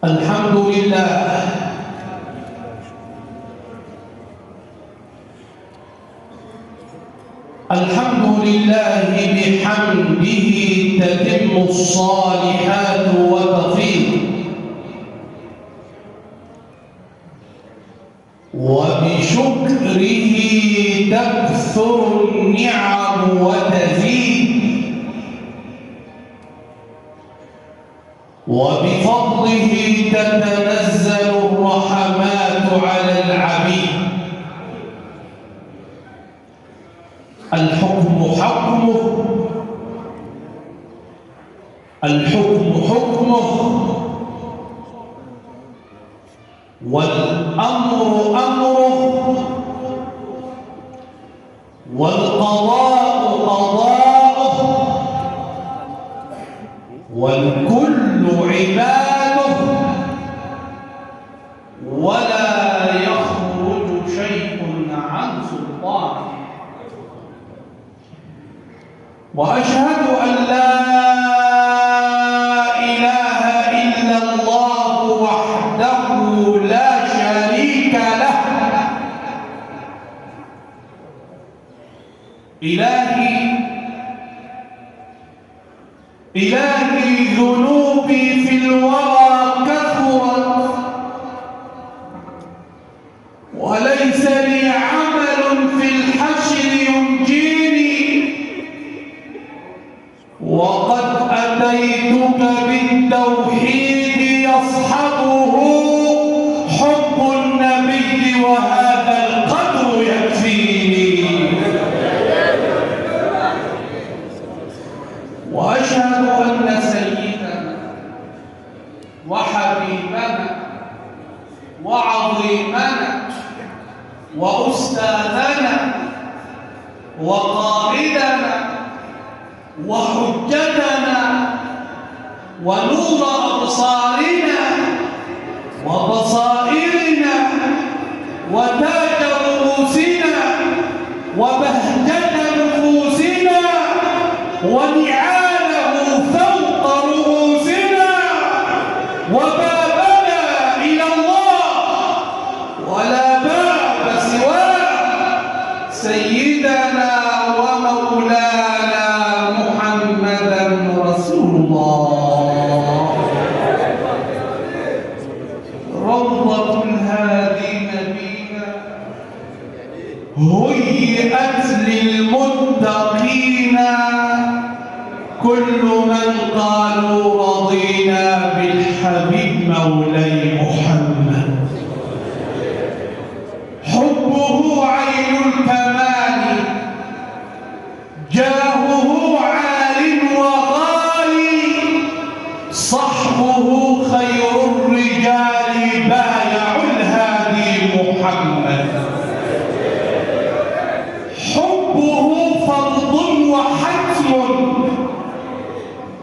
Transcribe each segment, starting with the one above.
الحمد لله الحمد لله بحمده تتم الصالحات وتفيض وبشكره تكثر النعم وتزيد وبفضله تتنزل الرحمات على العبيد. الحكم حكمه والأمر أمره والقضاء قضاؤه والكل عباده ولا يخرج شيء عن سلطانه. وأشهد أن لا إله إلا الله وحده لا شريك له. إلهي ذنوبي في الورى كثرت وليس لي عمل في الحشر ينجيني، وقد أتيتك بالتوحيد يصحبه حب النبي وهذا القدر يكفيني. وأشهد أن سيدنا وحبيبنا وعظيمنا وأستاذنا وقائدنا وحجتنا ونور أبصارنا وبصائرنا وتاج رؤوسنا وبهجة نفوسنا ونعاله فوق رؤوسنا وبابنا إلى الله ولا باب سواه سيدنا ومولانا محمدا رسول الله. روضة الهادين بنا هيئت للمتقين، كل من قالوا رضينا بالحبيب مولاي محمد. حبه عين الكمال، جاهه عال وغالي، صحبه خير الرجال، بايع الهادي محمد. حبه فرض وحتم،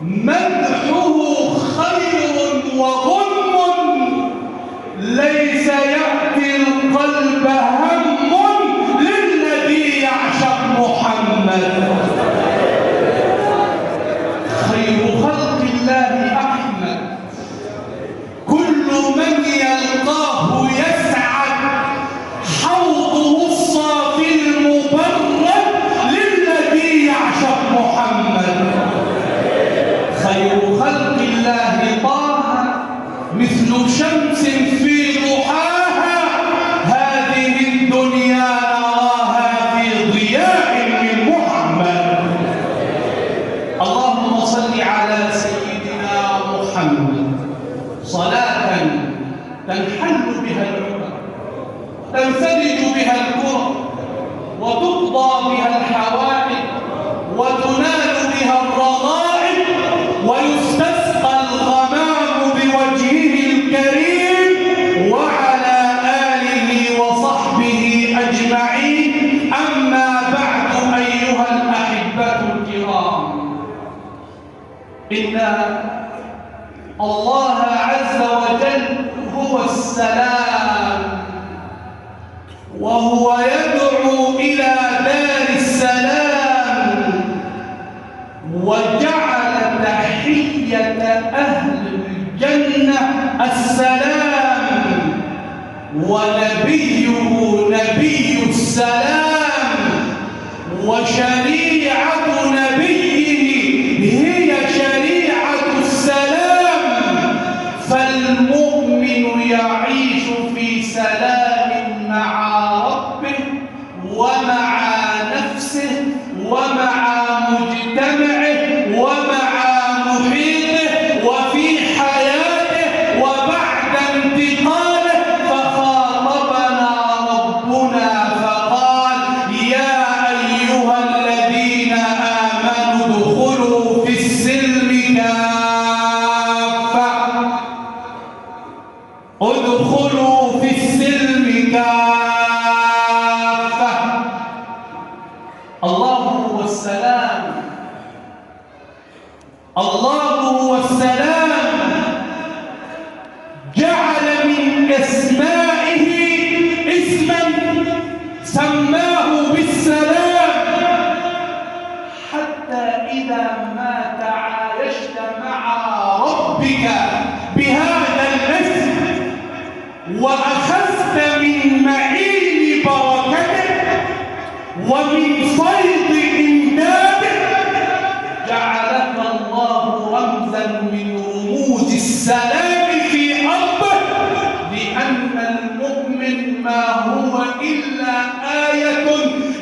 مدحه خير وغنم، ليس يأتي القلب هم للذي يعشق محمد. خير خلق الله أحمد، كل من يلقاه يسعد، حوضه الصافي المبرد للذي يعشق محمد. خير خلق الله طه، مثل شمس في ضحاها، هذه الدنيا نراها في ضياء من محمد. اللهم صل على سيدنا محمد صلاة تنحل بها العقد، تنفرج بها الكرب، وتقضى بها الحوائج، وتنال بها الرغائب، ويستسقى الغمام بوجهه الكريم وعلى آله وصحبه أجمعين. أما بعد أيها الأحبة الكرام، إن الله عز وجل هو السلام، وهو يدعو إلى دار السلام، وجعل تحية أهل الجنة السلام، ونبيه نبي السلام، وشريعة نبيه هي شريعة السلام. فالمؤمن يعيش في سلام مع ربه ومع نفسه ومع مجتمعه ومع محيطه وفي حياته وبعد انتقاله. فخاطبنا ربنا فقال: يا أيها الذين آمنوا ادخلوا في السلم كافة، ادخلوا في السلم كافة. الله هو السلام، الله هو السلام، جعل من أسمائه اسما سماه بالسلام، حتى إذا ما تعايشت مع ربك بهذا الاسم وأخذت من معين بركته ومن فيض إمداده، جعلك الله رمزا من رموز السلام في أرضه. لأن المؤمن ما هو إلا آية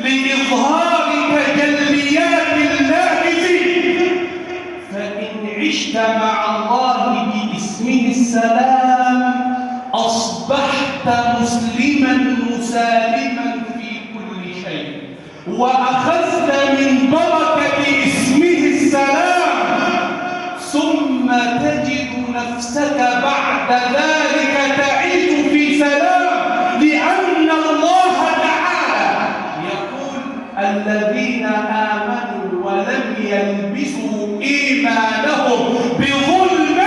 لإظهار تجليات الله فيه. فإن عشت مع الله باسمه السلام أصبحت مسلما مسالما في كل شيء، وأخذت من بركة اسمه السلام، ثم تجد نفسك بعد ذلك تعيش في سلام. لأن الله تعالى يقول: الذين آمنوا ولم يلبسوا إيمانهم بظلم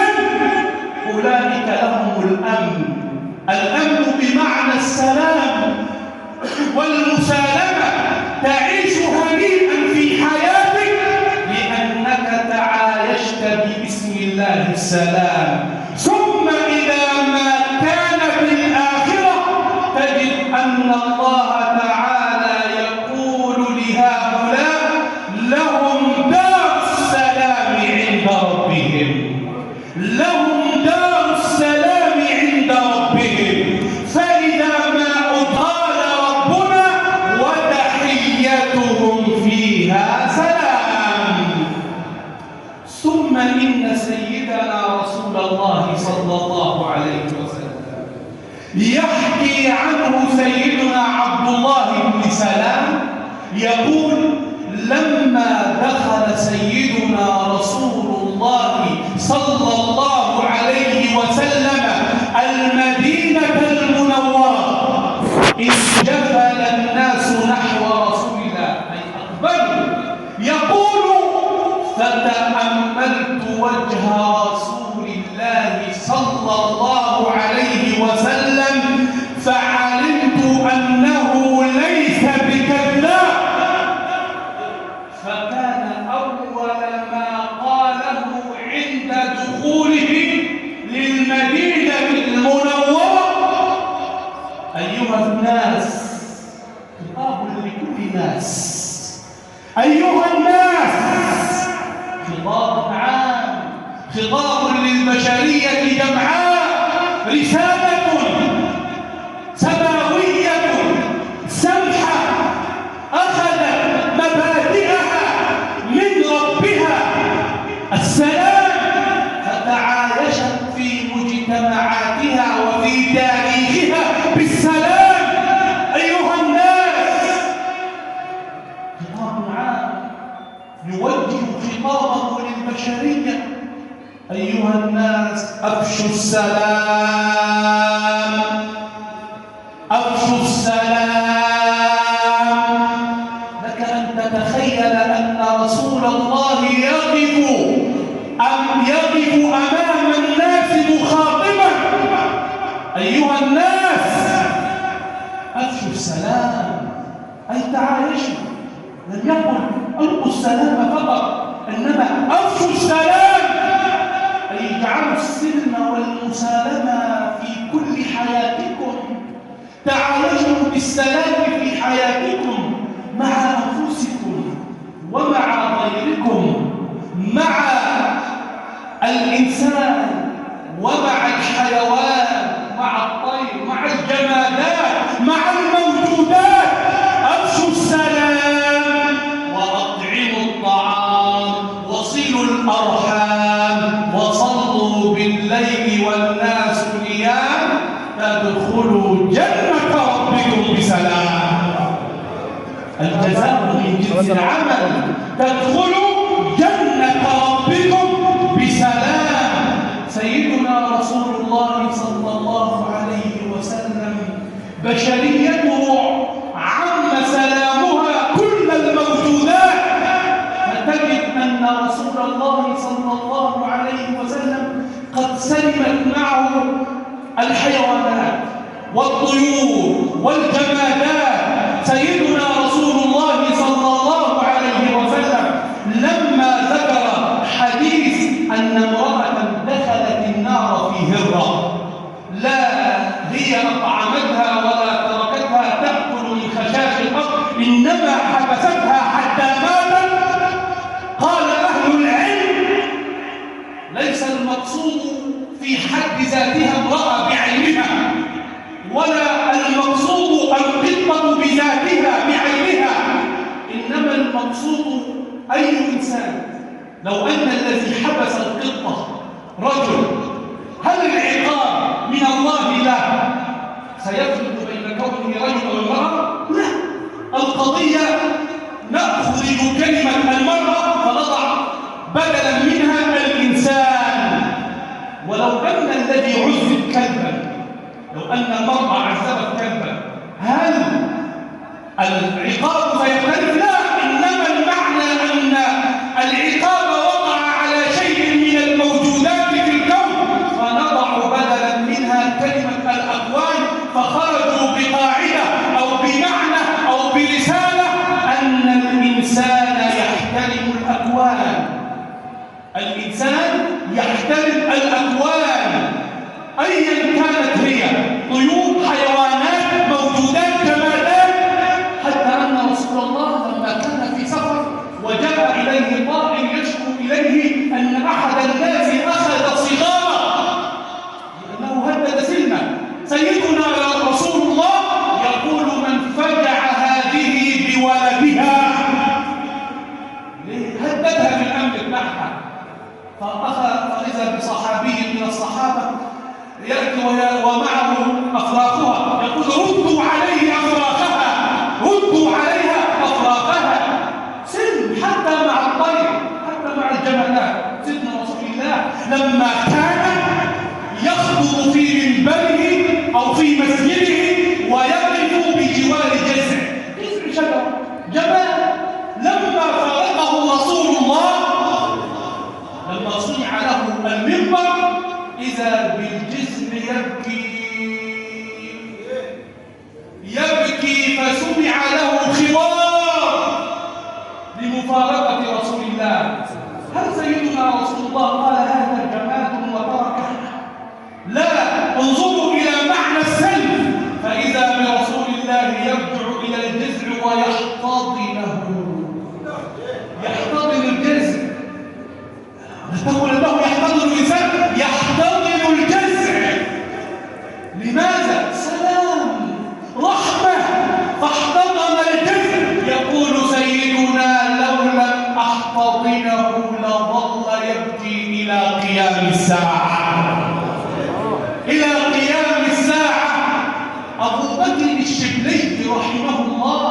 أولئك لهم الأمن. الأمن بمعنى السلام والمسالمة، تعيش هنيئا في حياتك لأنك تعايشت باسم الله السلام. ثم إذا ما كان في الآخرة أن الله تعالى يقول لهؤلاء لهم دار السلام عند ربهم، لهم دار السلام عند ربهم. فإذا ما قال ربنا وتحيتهم فيها سلام. ثم إن سيدنا رسول الله صلى الله عليه وسلم يحكي عنه سيدنا عبد الله بن سلام يقول: لما دخل سيدنا رسول الله صلى الله عليه وسلم المدينة المنورة انجفل الناس نحو رسول الله، أي أقبلوا. يقول: فتأملت وجه رسول الله صلى الله عليه وسلم فعلمت أنه ليس بكذاب. فكان أول ما قاله عند دخوله للمدينة المنورة: أيها الناس، خطاب لكل ناس، أيها الناس، خطاب عام، خطاب للبشرية جمعاء، رسالة سماوية سمحة أخذت مبادئها من ربها السلام، فتعايشت في مجتمعاتها وفي تاريخها بالسلام. أيها الناس، خطاب عام يوجه خطابه للبشرية: أيها الناس، أفشوا السلام، أفشوا السلام. لك أن تتخيل أن رسول الله يقف أمام الناس مخاطبا: أيها الناس، أفشوا السلام، أي تعايشوا. لم يقل ألقوا السلام فقط، إنما أفشوا السلام، أي اجعلوا السلم والمسالمة في كل حياتكم، تعايشوا بالسلام في حياتكم مع أنفسكم ومع غيركم، مع الإنسان ومع الحيوان، مع الطير، مع الجمادات، مع الموجودات. أفشوا السلام وأطعموا الطعام وصلوا الأرحام وصلوا بالليل والناس نيام تدخلوا جنة ربكم بسلام. الجزاء من جنس العمل، تدخلوا جنة ربكم بسلام. سيدنا رسول الله صلى الله عليه وسلم بشريته عم سلامها كل الموجودات، فتجد أن رسول الله صلى الله عليه وسلم قد سلمت معه الحيوانات والطيور والجمادات. سيدنا رسول الله صلى الله عليه وسلم لما ذكر حديث أن امرأة دخلت النار في هرة، لا هي أطعمتها ولا تركتها تأكل من خشاش الأرض، إنما حبستها حتى ماتت. قال أهل العلم: ليس المقصود في حد ذاتها امرأة بعينها، ولا المقصود القطة بذاتها بعينها، إنما المقصود أي إنسان. لو أن الذي حبس القطة رجل، هل العقاب من الله له سيفرق بين كونه رجل أو امرأة؟ لا، القضية نأخذ كلمة المرأة فنضع بدلا منها الإنسان. ولو أن الذي عذب كلبا، لو أن المرأة عذبت كلبا، هل العقاب سيختلف؟ لا، إنما المعنى أن العقاب وقع على شيء من الموجودات في الكون، فنضع بدلا منها كلمة الأكوان، فخرجوا بقاعدة أو بمعنى أو برسالة أن الإنسان يحترم الأكوان. الإنسان يحترم الأكوان أيا كانت هي، طيور، حيوانات، موجودات إذا سمع له خبار لمفارقة رسول الله، هل سيدنا رسول الله قال هذا جماد وتركه؟ لا، انظروا إلى معنى السلب، فإذا برسول الله يرجع إلى الجذع ويحتضنه، يحتضن الجذع. تقول له يحتضن الإنسان، يحتضن الجذع. لماذا؟ سلام، رحمة، فاحتضن الجذع. يقول سيدنا لو لم أحتضنه لظل يبكي إلى قيام الساعة، إلى قيام الساعة. أبو بكر الشبلي رحمه الله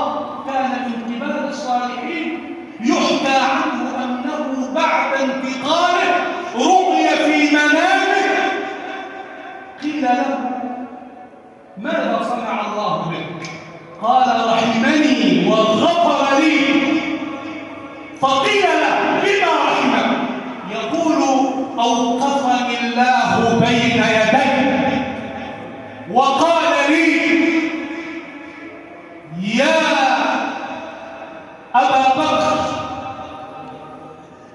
كان من كبار الصالحين، يحكى عنه أنه بعد انتقاله رؤي في منامه، قيل له ماذا صنع الله بك؟ قال رحمني وغفر لي. فقيل له لما رحمك؟ يقول أوقفني الله بين يدي وقال لي يا أبا بكر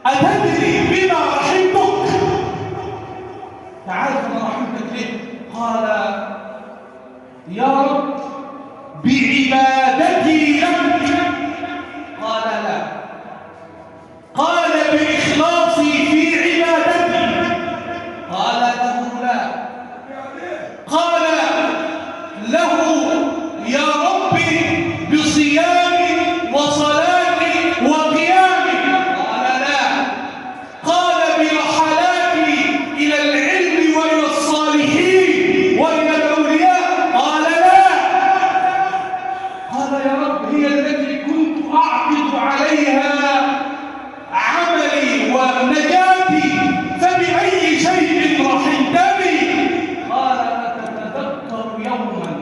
أتدري بما رحمتك؟ تعرف أنا رحمتك ليه؟ قال يا رب بعبادتي لك. قال لا. قال بإخلاصي في عبادتي. قال له لا. قال له يا ربي بصيامي وصلاتي وقيامي. قال لا. قال برحلاتي إلى العلم وإلى الصالحين وإلى الأولياء. قال لا. قال يا رب هي التي كنت أعقد عليها عملي ونجاتي، فبأي شيء رحمتني؟ قال أتتذكر يوما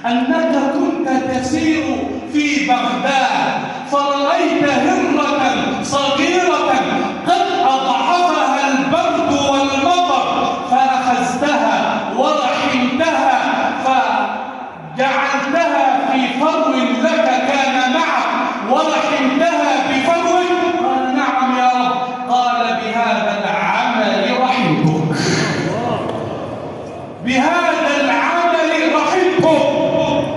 أنك كنت تسير في بغداد فرأيت هرة صغيرة قد أضعفها البرد والمطر، فأخذتها ورحمتها فجعلتها في فرو لك كان معك ورحمتها بفرو. قال نعم يا رب. قال بهذا العمل رحمتك، بهذا العمل رحمتك.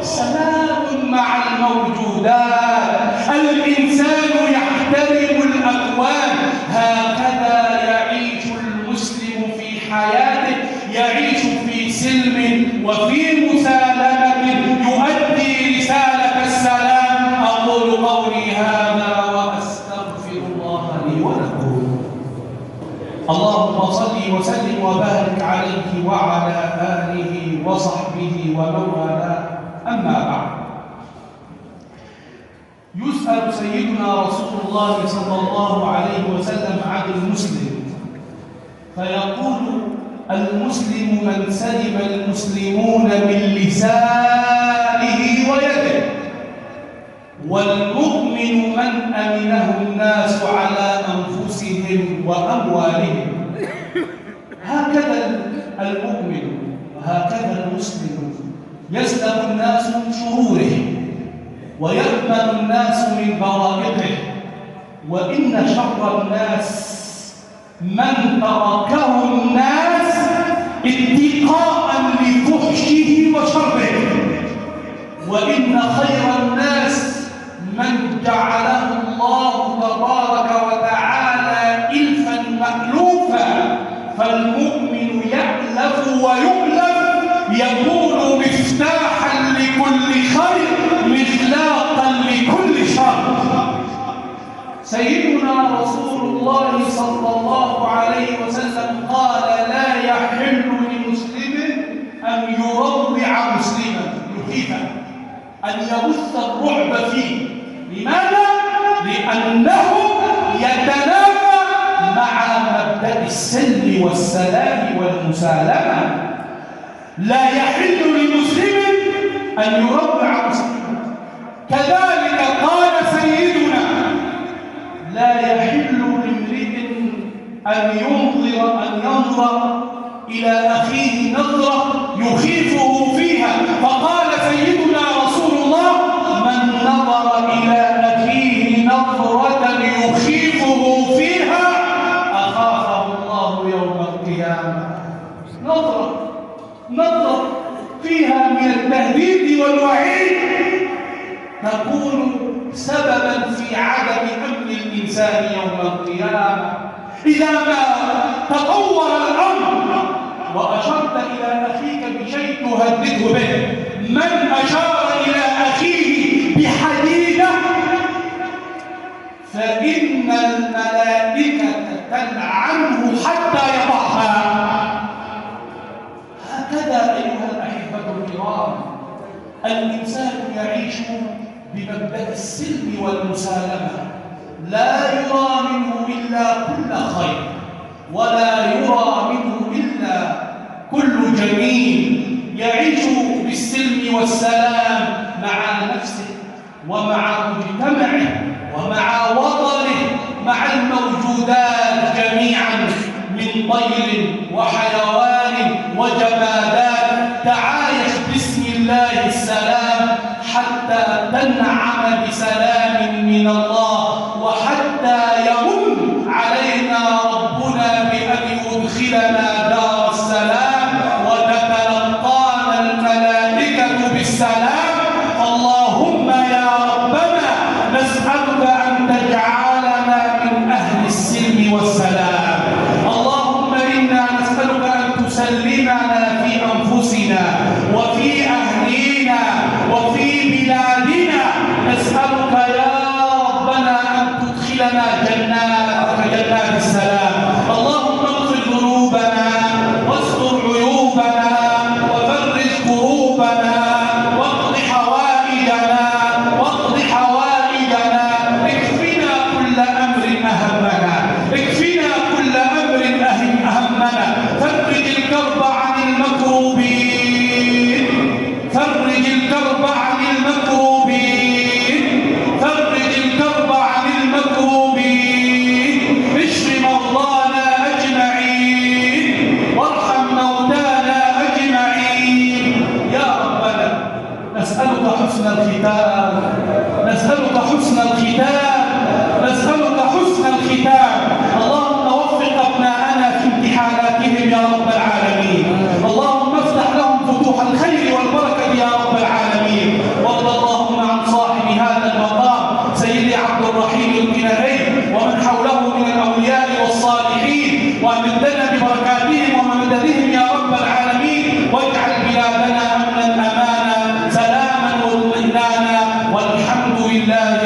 سلام مع الموجودات، الإنسان يحترم الأكوان. هكذا يعيش المسلم في حياته، يعيش في سلم وفي مسالمة، يؤدي رسالة السلام. أقول قولي هذا وأستغفر الله لي ولكم. اللهم صل وسلم وبارك عليه وعلى آله وصحبه ومن والاه. أما بعد، يسأل سيدنا رسول الله صلى الله عليه وسلم عن المسلم فيقول المسلم من سلم المسلمون من لسانه ويده، والمؤمن من أمنه الناس على أنفسهم وأموالهم. هكذا المؤمن وهكذا المسلم يسلم الناس من شروره ويأمن الناس من بوائقه. وإن شر الناس من تركه الناس اتقاء لفحشه وشره، وإن خير الناس من جعله الله تبارك وتعالى إلفا مألوفا. فالمؤمن يألف ويؤلف، يكون مفتاحا لكل خير، مغلاقا لكل شر. سيدنا رسول الله صلى الله عليه وسلم قال لا يحل لمسلم أن يروع مسلما، يخيفه، أن يبث الرعب فيه. لماذا؟ لأنه يتنافى مع مبدأ السلم والسلام والمسالمة. لا يحل لمسلم أن يروع مسلما. كذلك قال سيدنا لا يحل لامرئ أن ينظر إلى أخيه نظرة يخيفه فيها. فقال سيدنا رسول الله من تكون سببا في عدم أمن الإنسان يوم القيامة. إذا ما تطور الأمر وأشرت إلى أخيك بشيء تهدده به، من أشار إلى أخيه بحديدة فإن الملائكة تلعنه حتى يضعها. هكذا أيها الأحبة الكرام الإنسان يعيش بمبدأ السلم والمسالمة، لا يرى منه إلا كل خير ولا يرى منه إلا كل جميل، يعيش بالسلم والسلام مع نفسه ومع مجتمعه ومع وطنه، مع الموجودات جميعا من طير وحيوان وجمادات، تعايش باسم الله السلام حتى تنعم بسلام من الله، وحتى يمن علينا ربنا بأن يدخلنا دار السلام وتتلقانا الملائكة بالسلام. اللهم يا ربنا نسألك أن تجعلنا من أهل السلم والسلام. اللهم إنا نسألك أن تسلمنا في أنفسنا وفي أهلينا وفي بلادنا. نسألك يا ربنا أن تدخلنا جنات السلام. اللهم اغفر ذنوبنا واستر عيوبنا وفرج كروبنا واقض حوائجنا اكفنا كل أمر أهمنا، اكفنا كل أمر أهمنا. فرج الكرب عن المكروبين، فرج الكرب عن المكروبين، فرج الكرب عن المكروبين. اشف مرضانا أجمعين وارحم موتانا أجمعين يا ربنا. نسألك حسن الختام، نسألك حسن الختام، نسألك حسن الختام. اللهم وفق أبناءنا في امتحاناتهم يا رب العالمين. اللهم افتح لهم فتوح الخير والبركة يا رب العالمين. وارض اللهم عن صاحب هذا المقام سيدي عبد الرحيم الكناري ومن حوله من الأولياء والصالحين، وأمدنا ببركاتهم ومددهم يا رب العالمين. واجعل بلادنا أمنا أمانا سلاما واطمئنانا، والحمد لله.